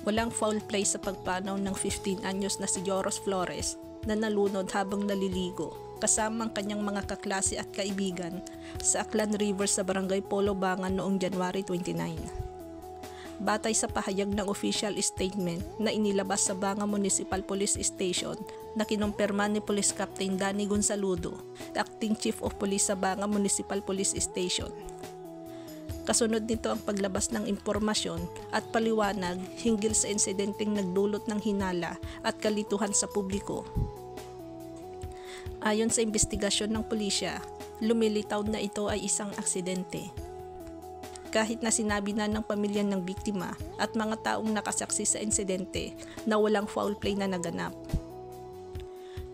Walang foul play sa pagpanaw ng 15 anyos na si Joros Flores na nalunod habang naliligo kasama ang kanyang mga kaklase at kaibigan sa Aklan River sa Barangay Polo Bangan noong January 29. Batay sa pahayag ng official statement na inilabas sa Banga Municipal Police Station na kinumpirma ni Police Captain Danny Gonzaludo, Acting Chief of Police sa Banga Municipal Police Station. Kasunod nito ang paglabas ng impormasyon at paliwanag hinggil sa insidenteng nagdulot ng hinala at kalituhan sa publiko. Ayon sa investigasyon ng pulisya, lumilitaw na ito ay isang aksidente. Kahit na sinabi na ng pamilya ng biktima at mga taong nakasaksi sa insidente na walang foul play na naganap.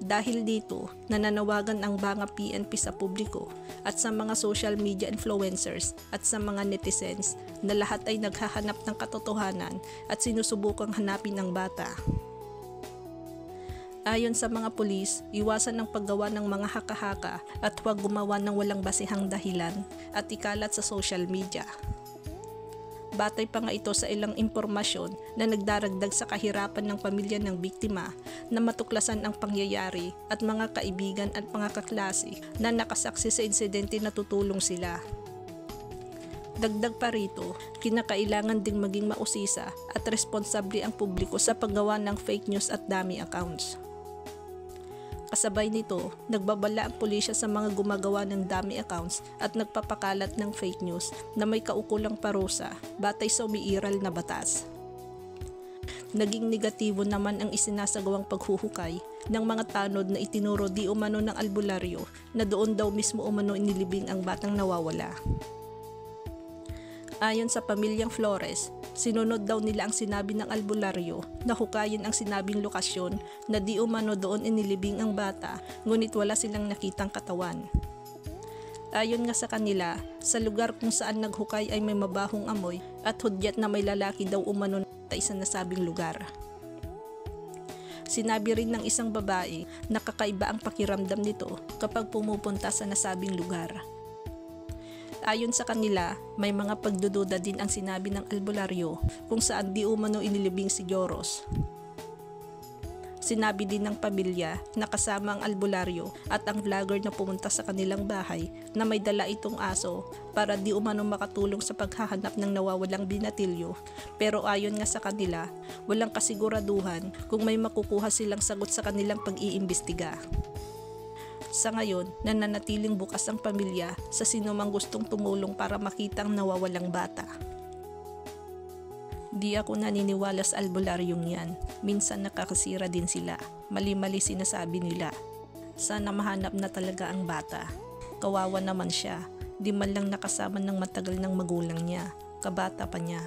Dahil dito, nananawagan ang Banga PNP sa publiko at sa mga social media influencers at sa mga netizens na lahat ay naghahanap ng katotohanan at sinusubukang hanapin ang bata. Ayon sa mga pulis, iwasan ang paggawa ng mga haka-haka at huwag gumawa ng walang basihang dahilan at ikalat sa social media. Batay pa nga ito sa ilang impormasyon na nagdaragdag sa kahirapan ng pamilya ng biktima na matuklasan ang pangyayari at mga kaibigan at mga kaklase na nakasaksi sa insidente na tutulong sila. Dagdag pa rito, kinakailangan ding maging mausisa at responsable ang publiko sa paggawa ng fake news at dummy accounts. Kasabay nito, nagbabala ang pulisya sa mga gumagawa ng dummy accounts at nagpapakalat ng fake news na may kaukulang parusa batay sa umiiral na batas. Naging negatibo naman ang isinasagawang paghuhukay ng mga tanod na itinuro di umano ng albularyo na doon daw mismo umano inilibing ang batang nawawala. Ayon sa pamilyang Flores, sinunod daw nila ang sinabi ng albularyo na hukayin ang sinabing lokasyon na di umano doon inilibing ang bata, ngunit wala silang nakitang katawan. Ayon nga sa kanila, sa lugar kung saan naghukay ay may mabahong amoy at hudyat na may lalaki daw umano sa isang nasabing lugar. Sinabi rin ng isang babae na kakaiba ang pakiramdam nito kapag pumupunta sa nasabing lugar. Ayon sa kanila, may mga pagdududa din ang sinabi ng albularyo kung saan di umano inilibing si Joros. Sinabi din ng pamilya na kasama ang albularyo at ang vlogger na pumunta sa kanilang bahay na may dala itong aso para di umano makatulong sa paghahanap ng nawawalang binatilyo, pero ayon nga sa kanila, walang kasiguraduhan kung may makukuha silang sagot sa kanilang pag-iimbestiga. Sa ngayon, nananatiling bukas ang pamilya sa sinumang gustong tumulong para makita ang nawawalang bata. Di ako naniniwala sa albularyong yan. Minsan nakakasira din sila. Mali-mali sinasabi nila. Sana mahanap na talaga ang bata. Kawawa naman siya. Di man lang nakasama ng matagal ng magulang niya. Kabata pa niya.